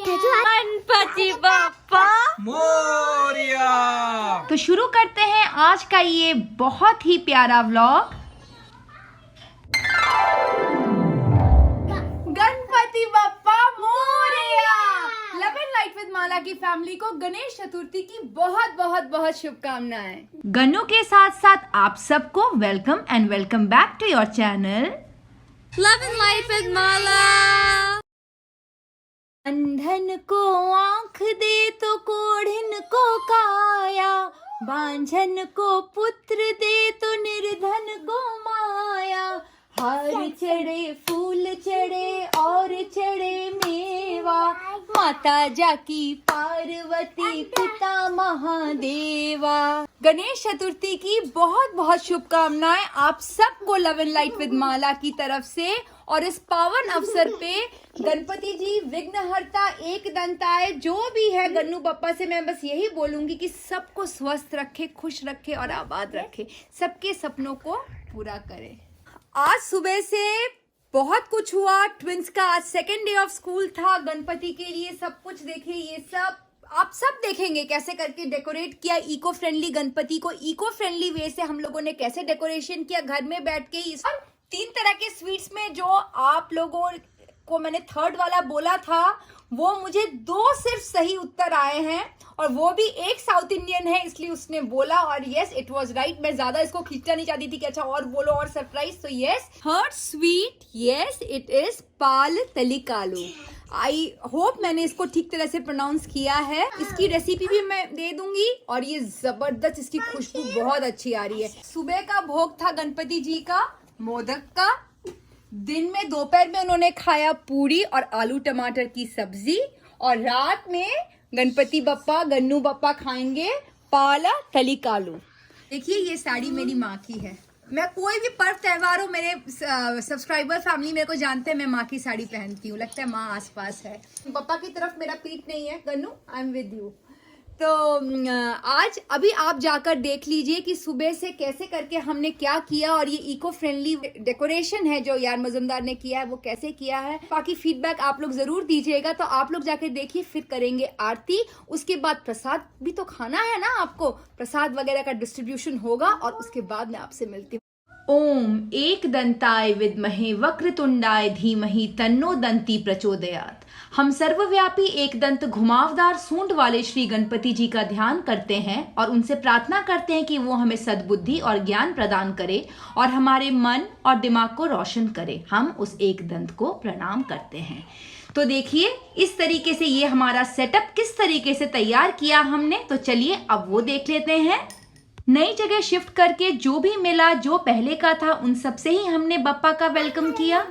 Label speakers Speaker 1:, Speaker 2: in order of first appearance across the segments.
Speaker 1: गणपति बप्पा
Speaker 2: मोरिया।
Speaker 1: तो शुरू करते हैं आज का ये बहुत ही प्यारा vlog. Ganpati Bappa Morya. Love and light with Mala की फैमिली को गणेश चतुर्थी की बहुत बहुत बहुत शुभकामनाएं। गन्नू के साथ साथ आप सबको welcome and welcome back to your channel
Speaker 3: love and light with Mala.
Speaker 1: अंधन को आंख दे तो कोढ़िन को काया, बांझन को पुत्र दे तो निर्धन को माया। हार चढ़े फूल चढ़े और चढ़े मेवा, माता जाकी पार्वती पिता महादेवा। गणेश चतुर्थी की बहुत बहुत शुभकामनाएं आप सबको love and light with Mala की तरफ से। और इस पावन अवसर पे गणपति जी विघ्नहर्ता एक दंताय जो भी है गन्नू बप्पा से मैं बस यही बोलूंगी कि सबको स्वस्थ रखे, खुश रखे और आबाद रखे, सबके सपनों को पूरा करे। आज सुबह से बहुत कुछ हुआ। ट्विंस का आज सेकेंड डे ऑफ स्कूल था। गणपति के लिए सब कुछ देखे, ये सब आप सब देखेंगे कैसे करके डेकोरेट किया। इको फ्रेंडली गणपति को इको फ्रेंडली वे से हम लोगों ने कैसे डेकोरेशन किया घर में बैठ के। इस 3 तरह के स्वीट्स में जो आप लोगों को मैंने थर्ड वाला बोला था वो मुझे 2 सिर्फ सही उत्तर आए हैं और वो भी एक साउथ इंडियन है इसलिए उसने बोला और यस इट वाज राइट। मैं ज्यादा इसको खींचना नहीं चाहती थी कि अच्छा और बोलो और सरप्राइज। तो yes third sweet yes it is paal thalikalu. I hope मैंने इसको ठीक तरह से प्रोनाउंस किया है। इसकी रेसिपी भी मैं दे दूंगी और ये जबरदस्त इसकी खुशबू बहुत अच्छी आ रही है। सुबह का भोग था गणपति जी का मोदक का। दिन में दोपहर में उन्होंने खाया पूरी और आलू टमाटर की सब्जी और रात में गणपति बप्पा गन्नू बप्पा खाएंगे पाला तलिकालू। देखिए ये साड़ी मेरी माँ की है। मैं कोई भी पर्व त्योहार हो, मेरे सब्सक्राइबर फैमिली मेरे को जानते हैं मैं माँ की साड़ी पहनती हूँ। लगता है माँ आसपास है। पापा की तरफ मेरा पीठ नहीं है। Gannu I am with you. तो आज अभी आप जाकर देख लीजिए कि सुबह से कैसे करके हमने क्या किया और ये इको फ्रेंडली डेकोरेशन है जो यार मजुमदार ने किया है वो कैसे किया है। बाकी फीडबैक आप लोग जरूर दीजिएगा। तो आप लोग जाकर देखिए, फिर करेंगे आरती। उसके बाद प्रसाद भी तो खाना है ना आपको, प्रसाद वगैरह का डिस्ट्रीब्यूशन होगा और उसके बाद मैं आपसे मिलती हूँ। ओम एक दंताय विद्महे वक्रतुंडाय धीमहि तन्नो दंती प्रचोदयात्। हम सर्वव्यापी एक दंत घुमावदार सूंड वाले श्री गणपति जी का ध्यान करते हैं और उनसे प्रार्थना करते हैं कि वो हमें सद्बुद्धि और ज्ञान प्रदान करे और हमारे मन और दिमाग को रोशन करे। हम उस एक दंत को प्रणाम करते हैं। तो देखिए इस तरीके से ये हमारा सेटअप किस तरीके से तैयार किया हमने। तो चलिए अब वो देख लेते हैं। नई जगह शिफ्ट करके जो भी मिला जो पहले का था उन सब से ही हमने बप्पा का वेलकम किया।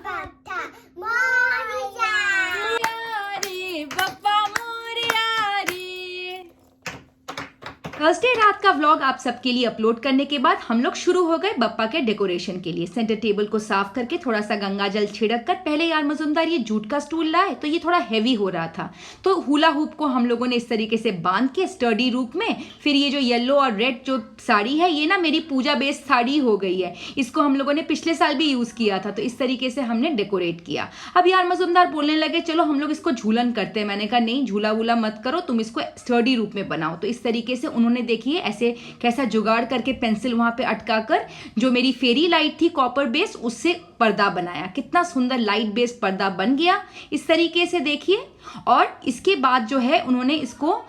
Speaker 1: थर्सडे रात का व्लॉग आप सबके लिए अपलोड करने के बाद हम लोग शुरू हो गए बप्पा के डेकोरेशन के लिए। सेंटर टेबल को साफ करके थोड़ा सा गंगा जल छिड़क कर पहले यार मजुमदार ये जूट का स्टूल लाए तो ये थोड़ा हैवी हो रहा था तो हुला हुप को हम लोगों ने इस तरीके से बांध के स्टर्डी रूप में। फिर ये जो येलो और रेड जो साड़ी है ये ना मेरी पूजा बेस्ड साड़ी हो गई है। इसको हम लोगों ने पिछले साल भी यूज किया था तो इस तरीके से हमने डेकोरेट किया। अब यार मजुमदार बोलने लगे चलो हम लोग इसको झूलन करते हैं। मैंने कहा नहीं झूला वूला मत करो, तुम इसको स्टर्डी रूप में बनाओ। तो इस तरीके से उन्होंने देखिए ऐसे कैसा जुगाड़ करके पेंसिल वहां पे अटका कर जो मेरी फेरी लाइट थी कॉपर बेस उससे पर्दा बनाया। कितना सुंदर लाइट बेस्ड पर्दा बन गया इस तरीके से देखिए। और इसके बाद जो है उन्होंने इसको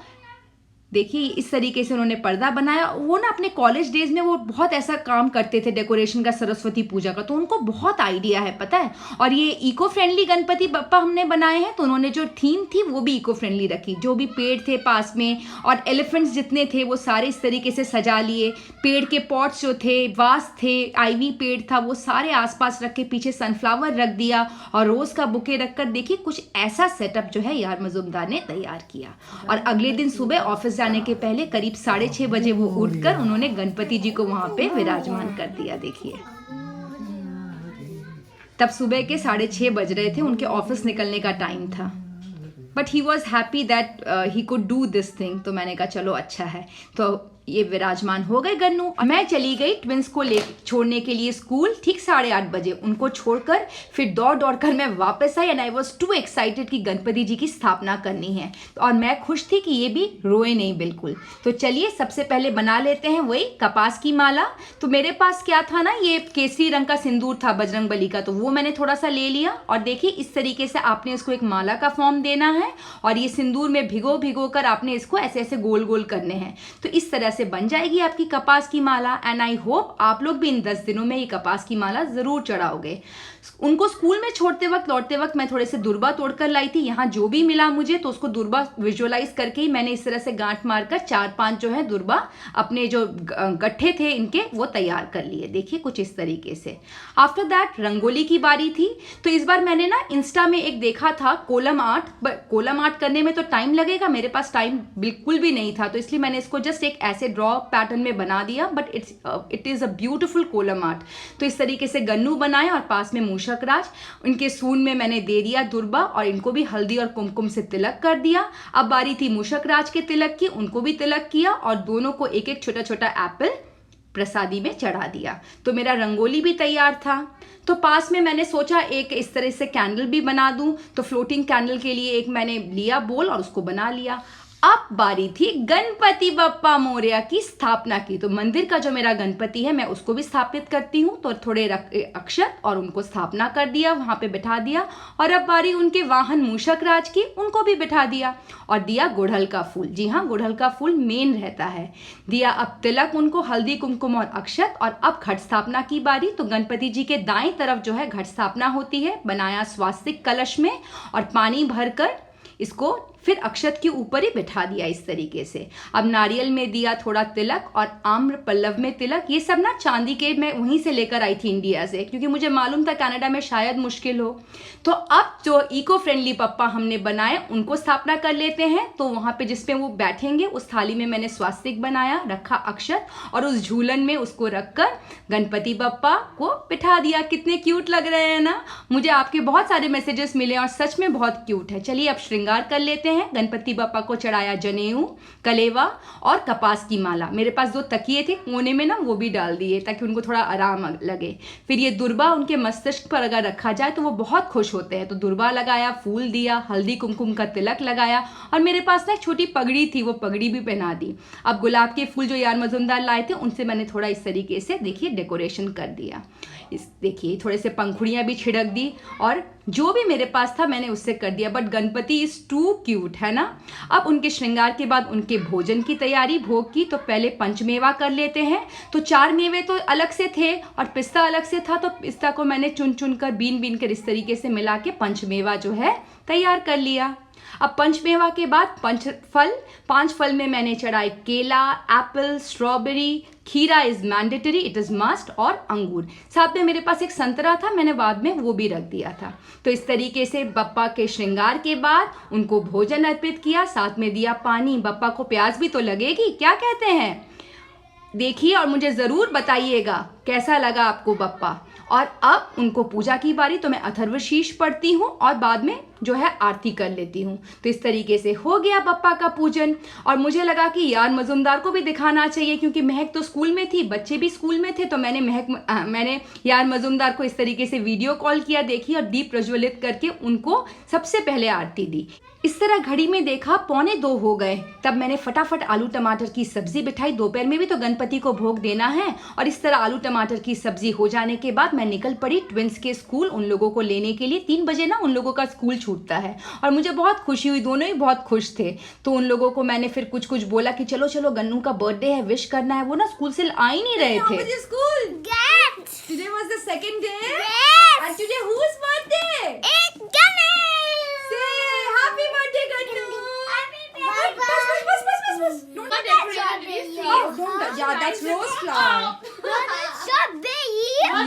Speaker 1: देखिए इस तरीके से उन्होंने पर्दा बनाया। वो ना अपने कॉलेज डेज में वो बहुत ऐसा काम करते थे डेकोरेशन का, सरस्वती पूजा का, तो उनको बहुत आइडिया है पता है। और ये इको फ्रेंडली गणपति बप्पा हमने बनाए हैं तो उन्होंने जो थीम थी वो भी इको फ्रेंडली रखी। जो भी पेड़ थे पास में और एलिफेंट्स जितने थे वो सारे इस तरीके से सजा लिए। पेड़ के पॉट्स जो थे, वास थे, आईवी पेड़ था वो सारे आसपास रख के पीछे सनफ्लावर रख दिया और रोज का बुके रखकर देखिए कुछ ऐसा सेटअप जो है यार मजुमदार ने तैयार किया। और अगले दिन सुबह ऑफिस जाने के पहले करीब 6:30 बजे वो उठकर उन्होंने गणपति जी को वहां पे विराजमान कर दिया। देखिए तब सुबह के 6:30 बज रहे थे, उनके ऑफिस निकलने का टाइम था। But he was happy that he could do this thing. तो मैंने कहा चलो अच्छा है। तो ये विराजमान हो गए गन्नू। और मैं चली गई ट्विंस को ले छोड़ने के लिए स्कूल ठीक 8:30 बजे। उनको छोड़कर फिर दौड़ कर मैं वापस आई and I was too excited कि गणपति जी की स्थापना करनी है। और मैं खुश थी कि ये भी रोए नहीं बिल्कुल। तो चलिए सबसे पहले बना लेते हैं वही कपास की माला। तो मेरे पास क्या था ना, ये केसरी रंग का सिंदूर था बजरंगबली का, तो वो मैंने थोड़ा सा ले लिया। और देखिए इस तरीके से आपने इसको एक माला का फॉर्म देना है और ये सिंदूर में भिगो कर आपने इसको ऐसे ऐसे गोल गोल करने हैं। तो इस तरह से बन जाएगी आपकी कपास की माला। एंड आई होप आप लोग भी इन 10 दिनों में ये कपास की माला जरूर चढ़ाओगे। उनको स्कूल में छोड़ते वक्त लौटते वक्त मैं थोड़े से दुर्बा तोड़कर लाई थी। यहाँ जो भी मिला मुझे तो उसको दुर्बा विजुअलाइज करके ही मैंने इस तरह से गांठ मारकर 4-5 जो है दुर्बा अपने जो गट्ठे थे इनके वो तैयार कर लिए। देखिए कुछ इस तरीके से। आफ्टर दैट रंगोली की बारी थी। तो इस बार मैंने ना इंस्टा में एक देखा था कोलम आर्ट। कोलम आर्ट करने में तो टाइम लगेगा, मेरे पास टाइम बिल्कुल भी नहीं था, तो इसलिए मैंने इसको जस्ट एक ऐसे ड्रॉ पैटर्न में बना दिया। But it is a beautiful kolam art. तो इस तरीके से गन्नू बनाए और पास में मूषक राज, उनके सूंड में मैंने दे दिया दुर्बा और इनको भी हल्दी और कुमकुम से तिलक कर दिया। अब बारी थी मूषक राज के तिलक की, उनको भी तिलक किया और दोनों को एक एक छोटा छोटा एप्पल प्रसादी में चढ़ा दिया। तो मेरा रंगोली भी तैयार था। तो पास में मैंने सोचा एक इस तरह से कैंडल भी बना दूं। तो फ्लोटिंग कैंडल के लिए एक मैंने लिया बोल और उसको बना लिया। अब बारी थी गणपति बप्पा मोरया की स्थापना की। तो मंदिर का जो मेरा गणपति है मैं उसको भी स्थापित करती हूँ। तो थोड़े अक्षत और उनको स्थापना कर दिया, वहां पे बिठा दिया। और अब बारी उनके वाहन मूषक राज की, उनको भी बिठा दिया और दिया गुड़हल का फूल। जी हाँ, गुड़हल का फूल मेन रहता है। दिया अब तिलक उनको, हल्दी कुमकुम और अक्षत। और अब घट स्थापना की बारी। तो गणपति जी के दाएं तरफ जो है घट स्थापना होती है, बनाया स्वास्तिक कलश में और पानी भरकर इसको फिर अक्षत के ऊपर ही बिठा दिया इस तरीके से। अब नारियल में दिया थोड़ा तिलक और आम्र पल्लव में तिलक। ये सब ना चांदी के मैं वहीं से लेकर आई थी इंडिया से, क्योंकि मुझे मालूम था कनाडा में शायद मुश्किल हो। तो अब जो इको फ्रेंडली पप्पा हमने बनाए उनको स्थापना कर लेते हैं। तो वहां पे जिसपे वो बैठेंगे उस थाली में मैंने स्वास्तिक बनाया, रखा अक्षत और उस झूलन में उसको रखकर गणपति बप्पा को बिठा दिया। कितने क्यूट लग रहे हैं ना। मुझे आपके बहुत सारे मैसेजेस मिले और सच में बहुत क्यूट है। चलिए अब श्रृंगार कर लेते हैं। गणपति बप्पा को चढ़ाया जनेऊ, कलेवा और कपास की माला। मेरे पास 2 तकिए थे कोने में ना, वो भी डाल दिए ताकि उनको थोड़ा आराम लगे। फिर ये दुर्बा उनके मस्तिष्क पर अगर रखा जाए तो वो बहुत खुश होते हैं। तो दुर्बा लगाया, फूल दिया, हल्दी कुमकुम का तिलक लगाया और मेरे पास ना एक छोटी पगड़ी थी, वो पगड़ी भी पहना दी। अब गुलाब के फूल जो यार मजुमदार लाए थे उनसे मैंने थोड़ा इस तरीके से देखिए डेकोरेशन कर दिया। इस देखिए थोड़े से पंखुड़ियाँ भी छिड़क दी और जो भी मेरे पास था मैंने उससे कर दिया। But Ganpati is too cute है ना। अब उनके श्रृंगार के बाद उनके भोजन की तैयारी, भोग की। तो पहले पंचमेवा कर लेते हैं। तो 4 मेवे तो अलग से थे और पिस्ता अलग से था। तो पिस्ता को मैंने चुन कर बीन कर इस तरीके से मिला के पंचमेवा जो है तैयार कर लिया। अब पंचमेवा के बाद 5 फल में मैंने चढ़ाए केला, एप्पल, स्ट्रॉबेरी, खीरा is mandatory, it is must, और अंगूर। साथ में मेरे पास एक संतरा था, मैंने बाद में वो भी रख दिया था। तो इस तरीके से बप्पा के श्रृंगार के बाद उनको भोजन अर्पित किया, साथ में दिया पानी। बप्पा को प्यास भी तो लगेगी, क्या कहते हैं? देखिए और मुझे जरूर बताइएगा कैसा लगा आपको बप्पा। और अब उनको पूजा की बारी। तो मैं अथर्वशीष पढ़ती हूँ और बाद में जो है आरती कर लेती हूँ। तो इस तरीके से हो गया बप्पा का पूजन। और मुझे लगा कि यार मजुमदार को भी दिखाना चाहिए, क्योंकि महक तो स्कूल में थी, बच्चे भी स्कूल में थे। तो मैंने यार मजुमदार को इस तरीके से वीडियो कॉल किया, देखी, और दीप प्रज्वलित करके उनको सबसे पहले आरती दी। इस तरह घड़ी में देखा 1:45 हो गए। तब मैंने फटाफट आलू टमाटर की सब्जी बिठाई। दोपहर में भी तो गणपति को भोग देना है। और इस तरह आलू टमाटर की सब्जी हो जाने के बाद मैं निकल पड़ी ट्विंस के स्कूल उन लोगों को लेने के लिए। 3 बजे ना उन लोगों का स्कूल छूटता है और मुझे बहुत खुशी हुई, दोनों ही बहुत खुश थे। तो उन लोगों को मैंने फिर कुछ बोला कि चलो चलो गन्नू का बर्थडे है, विश करना है। वो ना स्कूल से आ ही नहीं रहे थे। Today was the second day.
Speaker 3: Yes.
Speaker 1: And today whose birthday?
Speaker 3: It's Ganesh.
Speaker 1: Say happy birthday, Gannu. Bus. Don't don't. Yeah, that's rose flower.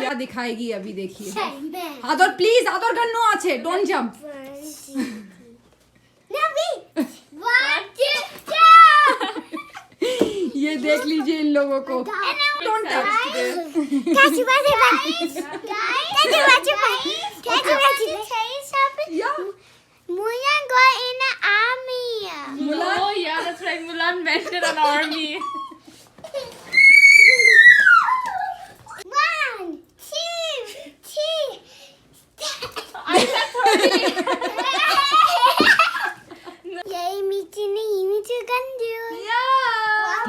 Speaker 1: Yeah, दिखाएगी अभी, देखिए। आदर प्लीज, आदर गन्नू आछे, don't jump. ये देख लीजिए इन लोगों को। Don't touch.
Speaker 3: Mulan got in the army.
Speaker 2: Oh yeah, that's right. Mulan went in an army.
Speaker 3: यही मीठी नहीं मीठी गंजू।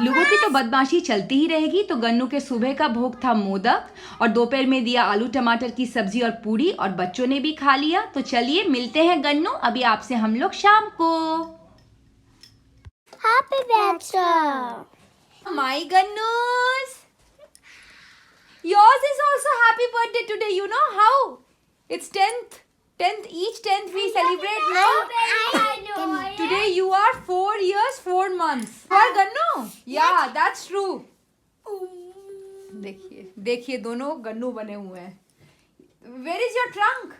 Speaker 1: लोगों की तो बदमाशी चलती ही रहेगी। तो गन्नू के सुबह का भोग था मोदक और दोपहर में दिया आलू टमाटर की सब्जी और पूरी और बच्चों ने भी खा लिया। तो चलिए मिलते हैं गन्नू अभी आपसे हम लोग शाम को।
Speaker 3: हैप्पी बर्थडे
Speaker 1: माय गन्नूस, yours is also happy birthday today. You know how? It's 10th. Each 10th we celebrate, no? Today you are 4 years, 4 months. For Gannu? Yeah, that's true. देखिए दोनों गन्नू बने हुए हैं. Where is your trunk?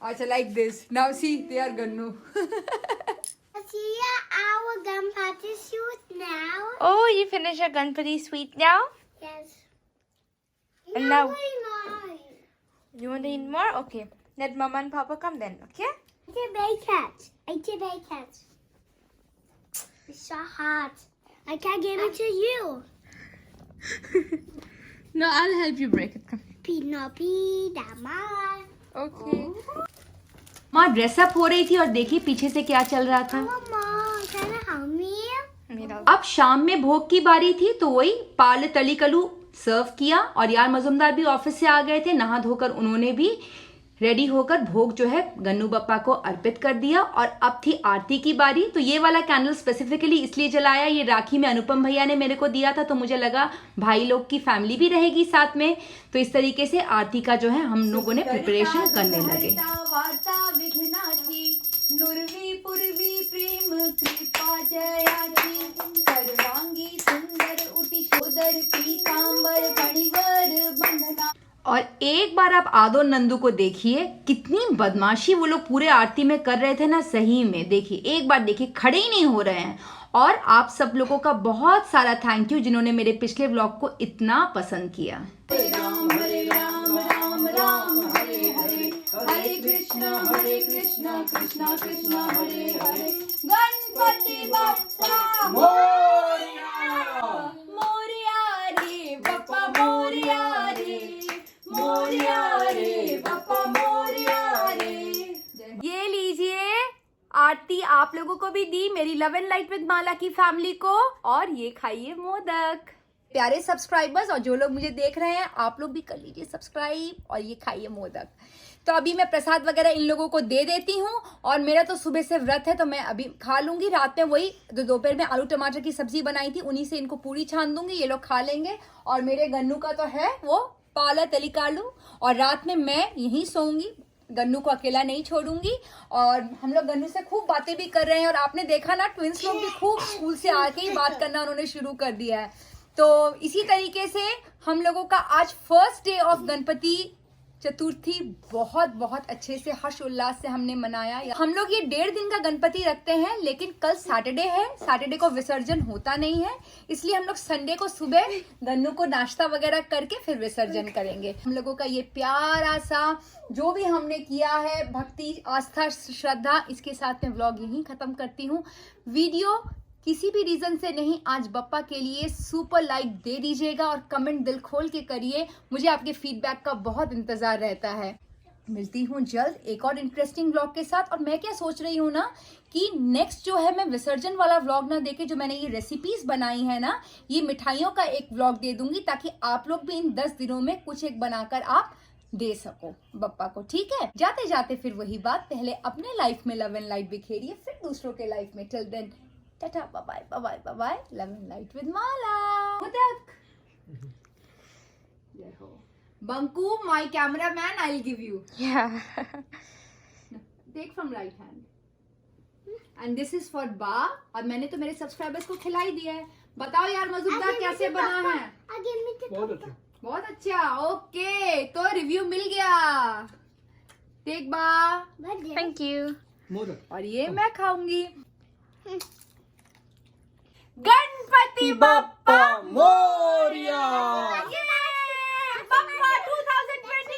Speaker 1: अच्छा, like this. Now see, they are Gannu.
Speaker 3: See our Ganpati shoot now.
Speaker 4: Oh, you finished your Ganpati sweet now?
Speaker 3: Yes.
Speaker 4: And now-
Speaker 3: very nice.
Speaker 4: You want to eat more? Okay. Let Mama and Papa come then, okay?
Speaker 3: It's a big cat. It's a big cat. It's so hot. I can't give it to you.
Speaker 4: No, I'll help you break it. Come.
Speaker 3: Pinopidama.
Speaker 4: Okay.
Speaker 1: माँ dress up हो रही थी और देखिए पीछे से क्या चल रहा था.
Speaker 3: Mama, can I help me?
Speaker 4: Mira.
Speaker 1: अब शाम में भोग की बारी थी तो वही पाल तली कलू सर्व किया और यार मजुमदार भी ऑफिस से आ गए थे. नहा धोकर उन्होंने भी रेडी होकर भोग जो है गन्नू बप्पा को अर्पित कर दिया. और अब थी आरती की बारी. तो ये वाला कैंडल स्पेसिफिकली इसलिए जलाया, ये राखी में अनुपम भैया ने मेरे को दिया था तो मुझे लगा भाई लोग की फैमिली भी रहेगी साथ में. तो इस तरीके से आरती का जो है हम लोगों ने प्रिपरेशन करने लगे. और एक बार आप आदो नंदू को देखिए, कितनी बदमाशी वो लोग पूरे आरती में कर रहे थे ना. सही में देखिए, एक बार देखिए, खड़े ही नहीं हो रहे हैं. और आप सब लोगों का बहुत सारा थैंक यू जिन्होंने मेरे पिछले व्लॉग को इतना पसंद किया. हरे राम राम राम हरे हरे, हरे कृष्णा कृष्णा कृष्णा हरे हरे. गणपति बप्पा मोरया, मोरया रे बप्पा मोरया रे, मोरया रे बप्पा मोरया रे. ये लीजिए, आरती आप लोगों को भी दी, मेरी love and light with Mala की फैमिली को. और ये खाइए मोदक. प्यारे सब्सक्राइबर्स और जो लोग मुझे देख रहे हैं, आप लोग भी कर लीजिए सब्सक्राइब और ये खाइए मोदक. तो अभी मैं प्रसाद वगैरह इन लोगों को दे देती हूँ. और मेरा तो सुबह से व्रत है तो मैं अभी खा लूंगी. रात में वही दोपहर में आलू टमाटर की सब्जी बनाई थी, उन्हीं से इनको पूरी छान दूंगी, ये लोग खा लेंगे. और मेरे गन्नू का तो है वो पाला तलिकालू. और रात में मैं यहीं सोऊंगी, गन्नू को अकेला नहीं छोड़ूंगी. और हम लोग गन्नू से खूब बातें भी कर रहे हैं. और आपने देखा ना, ट्विंस लोग भी खूब स्कूल से आके ही बात करना उन्होंने शुरू कर दिया है. तो इसी तरीके से हम लोगों का आज फर्स्ट डे ऑफ गणपति चतुर्थी बहुत बहुत अच्छे से हर्ष उल्लास से हमने मनाया. हम लोग ये 1.5 दिन का गणपति रखते हैं, लेकिन कल सैटरडे है, सैटरडे को विसर्जन होता नहीं है, इसलिए हम लोग संडे को सुबह गन्नू को नाश्ता वगैरह करके फिर विसर्जन करेंगे. हम लोगों का ये प्यारा सा जो भी हमने किया है, भक्ति आस्था श्रद्धा, इसके साथ में व्लॉग यहीं खत्म करती हूँ. वीडियो किसी भी रीजन से नहीं, आज बप्पा के लिए सुपर लाइक दे दीजिएगा और कमेंट दिल खोल के करिए. मुझे आपके फीडबैक का बहुत इंतजार रहता है. मिलती हूँ जल्द एक और इंटरेस्टिंग व्लॉग के साथ. और मैं क्या सोच रही हूँ ना कि नेक्स्ट जो है मैं विसर्जन वाला व्लॉग ना देके जो मैंने ये रेसिपीज बनाई है ना, ये मिठाइयों का एक व्लॉग दे दूंगी, ताकि आप लोग भी इन 10 दिनों में कुछ एक बनाकर आप दे सको बप्पा को. ठीक है, जाते जाते फिर वही बात, पहले अपने लाइफ में लव एंड लाइट बिखेरिए, फिर दूसरों के लाइफ में. Till then tata, bye bye, love and light with Mala. Modak. Banku, my cameraman, I'll give you.
Speaker 4: Yeah.
Speaker 1: Take from right hand. And this is for Ba. और मैंने तो मेरे सब्सक्राइबर्स को खिला ही दिया है. बताओ यार मजुमदार कैसे बना है. बहुत अच्छा. ओके, तो रिव्यू मिल गया. टेक बा.
Speaker 4: Thank you.
Speaker 1: और ये मैं खाऊंगी. गणपति बप्पा
Speaker 2: मोरया.
Speaker 1: बप्पा 2021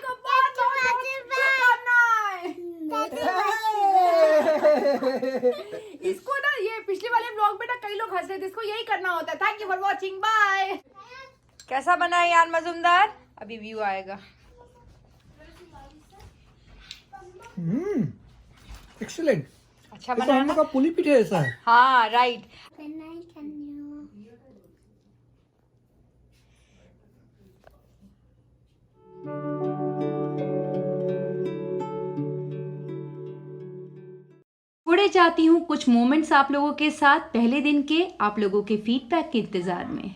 Speaker 1: को बहुत इसको ना, ये पिछले वाले ब्लॉग में ना कई लोग हंस रहे थे, इसको यही करना होता है. Thank you for watching, bye. कैसा बना है यार मजुमदार? अभी व्यू आएगा.
Speaker 2: एक्सीलेंट.
Speaker 4: अच्छा
Speaker 2: तो
Speaker 4: बना
Speaker 2: हम लोग का पुली पीठे ऐसा है.
Speaker 4: हाँ right.
Speaker 3: Then I can you.
Speaker 1: थोड़े चाहती हूँ कुछ मोमेंट्स आप लोगों के साथ पहले दिन के आप लोगों के फीडबैक के इंतज़ार में.